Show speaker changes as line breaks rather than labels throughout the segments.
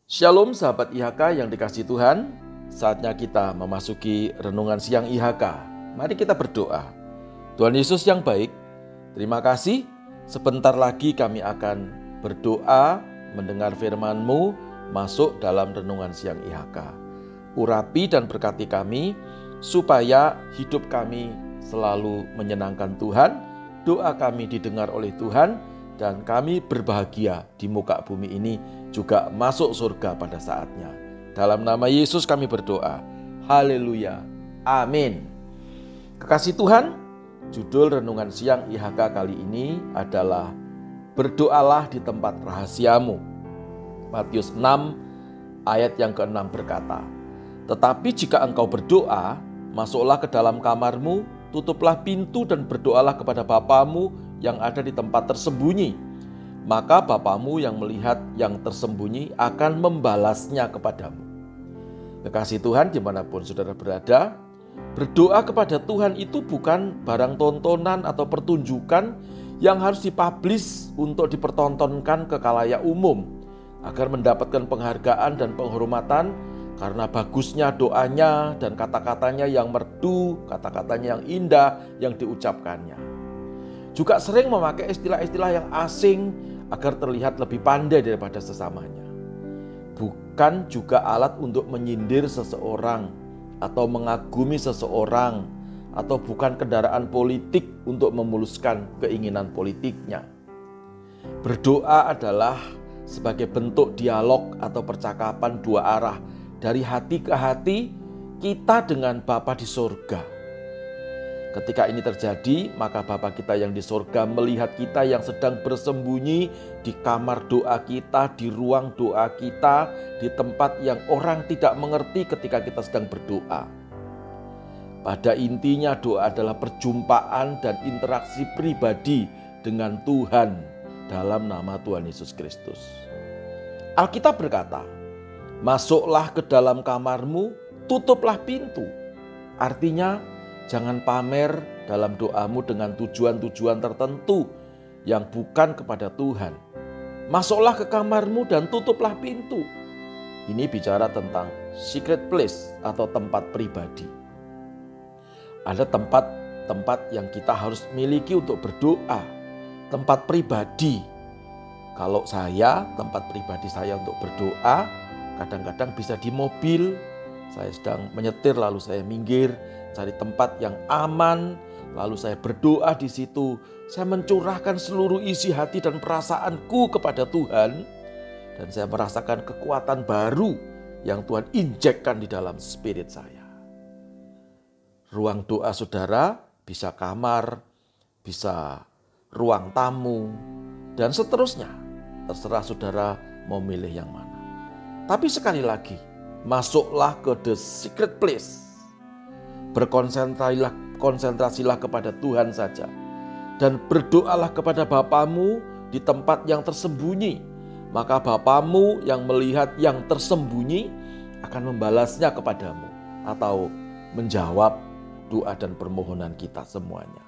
Shalom sahabat IHK yang dikasihi Tuhan. Saatnya kita memasuki renungan siang IHK. Mari kita berdoa. Tuhan Yesus yang baik, terima kasih. Sebentar lagi kami akan berdoa mendengar firman-Mu masuk dalam renungan siang IHK. Urapi dan berkati kami supaya hidup kami selalu menyenangkan Tuhan. Doa kami didengar oleh Tuhan dan kami berbahagia di muka bumi ini juga masuk surga pada saatnya. Dalam nama Yesus kami berdoa. Haleluya. Amin. Kekasih Tuhan, judul renungan siang IHK kali ini adalah Berdoalah di tempat rahasiamu. Matius 6 ayat yang ke-6 berkata, "Tetapi jika engkau berdoa, masuklah ke dalam kamarmu, tutuplah pintu dan berdoalah kepada Bapamu yang ada di tempat tersembunyi. Maka Bapamu yang melihat yang tersembunyi akan membalasnya kepadamu." Kekasih Tuhan, dimanapun saudara berada, berdoa kepada Tuhan itu bukan barang tontonan atau pertunjukan yang harus dipublish untuk dipertontonkan ke khalayak umum agar mendapatkan penghargaan dan penghormatan karena bagusnya doanya dan kata-katanya yang merdu, kata-katanya yang indah yang diucapkannya. Juga sering memakai istilah-istilah yang asing agar terlihat lebih pandai daripada sesamanya. Bukan juga alat untuk menyindir seseorang atau mengagumi seseorang, atau bukan kendaraan politik untuk memuluskan keinginan politiknya. Berdoa adalah sebagai bentuk dialog atau percakapan dua arah dari hati ke hati kita dengan Bapa di surga. Ketika ini terjadi, maka Bapa kita yang di surga melihat kita yang sedang bersembunyi di kamar doa kita, di ruang doa kita, di tempat yang orang tidak mengerti ketika kita sedang berdoa. Pada intinya doa adalah perjumpaan dan interaksi pribadi dengan Tuhan dalam nama Tuhan Yesus Kristus. Alkitab berkata, "Masuklah ke dalam kamarmu, tutuplah pintu." Artinya, jangan pamer dalam doamu dengan tujuan-tujuan tertentu yang bukan kepada Tuhan. Masuklah ke kamarmu dan tutuplah pintu. Ini bicara tentang secret place atau tempat pribadi. Ada tempat yang kita harus miliki untuk berdoa. Tempat pribadi. Kalau saya, tempat pribadi saya untuk berdoa, kadang-kadang bisa di mobil. Saya sedang menyetir lalu saya minggir, cari tempat yang aman, lalu saya berdoa di situ. Saya mencurahkan seluruh isi hati dan perasaanku kepada Tuhan, dan saya merasakan kekuatan baru yang Tuhan injekkan di dalam spirit saya. Ruang doa saudara bisa kamar, bisa ruang tamu, dan seterusnya. Terserah saudara mau milih yang mana. Tapi sekali lagi, masuklah ke the secret place. Konsentrasilah kepada Tuhan saja. Dan berdoalah kepada Bapamu di tempat yang tersembunyi. Maka Bapamu yang melihat yang tersembunyi akan membalasnya kepadamu. Atau menjawab doa dan permohonan kita semuanya.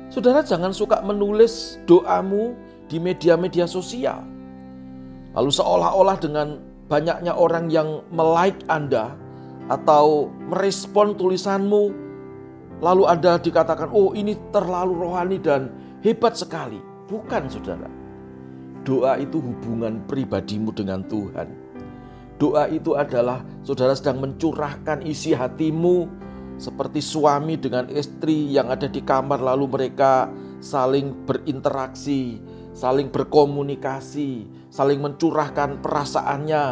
Saudara jangan suka menulis doamu di media-media sosial. Lalu seolah-olah dengan banyaknya orang yang melike Anda atau merespon tulisanmu, lalu Anda dikatakan, "Oh, ini terlalu rohani dan hebat sekali." Bukan, saudara. Doa itu hubungan pribadimu dengan Tuhan. Doa itu adalah saudara sedang mencurahkan isi hatimu seperti suami dengan istri yang ada di kamar, lalu mereka saling berinteraksi, saling berkomunikasi, saling mencurahkan perasaannya.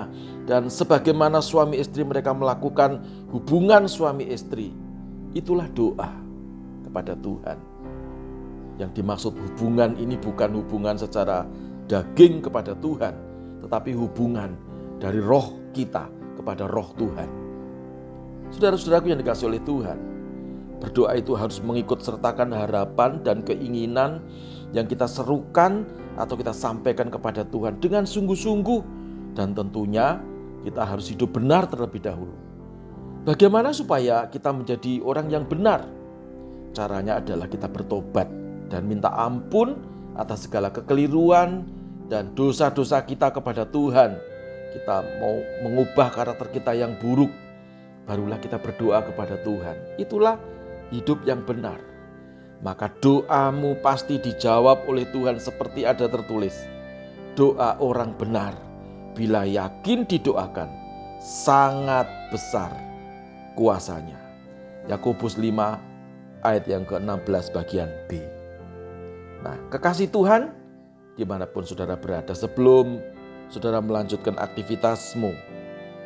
Dan sebagaimana suami istri mereka melakukan hubungan suami istri, itulah doa kepada Tuhan. Yang dimaksud hubungan ini bukan hubungan secara daging kepada Tuhan, tetapi hubungan dari roh kita kepada roh Tuhan. Saudara-saudaraku yang dikasihi oleh Tuhan, berdoa itu harus mengikut sertakan harapan dan keinginan yang kita serukan atau kita sampaikan kepada Tuhan dengan sungguh-sungguh, dan tentunya kita harus hidup benar terlebih dahulu. Bagaimana supaya kita menjadi orang yang benar? Caranya adalah kita bertobat dan minta ampun atas segala kekeliruan dan dosa-dosa kita kepada Tuhan. kita mau mengubah karakter kita yang buruk, barulah kita berdoa kepada Tuhan. Itulah hidup yang benar. Maka doamu pasti dijawab oleh Tuhan seperti ada tertulis. Doa orang benar, bila yakin didoakan, sangat besar kuasanya. Yakobus 5 ayat yang ke-16 bagian B. Nah, kekasih Tuhan, dimanapun saudara berada, sebelum saudara melanjutkan aktivitasmu,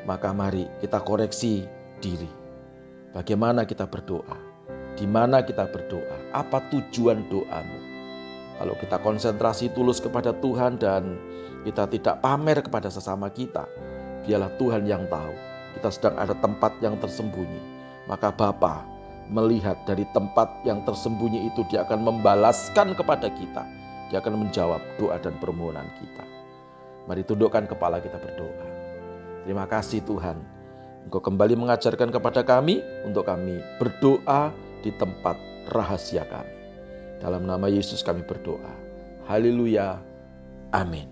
maka mari kita koreksi diri. Bagaimana kita berdoa? Di mana kita berdoa? Apa tujuan doamu? Kalau kita konsentrasi tulus kepada Tuhan dan kita tidak pamer kepada sesama kita, biarlah Tuhan yang tahu kita sedang ada tempat yang tersembunyi. Maka Bapa melihat dari tempat yang tersembunyi itu, Dia akan membalaskan kepada kita. Dia akan menjawab doa dan permohonan kita. Mari tundukkan kepala kita berdoa. Terima kasih Tuhan, Engkau kembali mengajarkan kepada kami untuk kami berdoa di tempat rahasia kami. Dalam nama Yesus kami berdoa. Haleluya. Amin.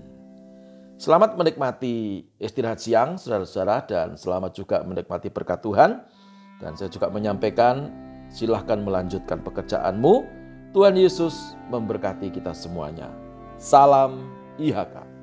Selamat menikmati istirahat siang saudara-saudara, dan selamat juga menikmati berkat Tuhan. Dan saya juga menyampaikan, silahkan melanjutkan pekerjaanmu. Tuhan Yesus memberkati kita semuanya. Salam IHK.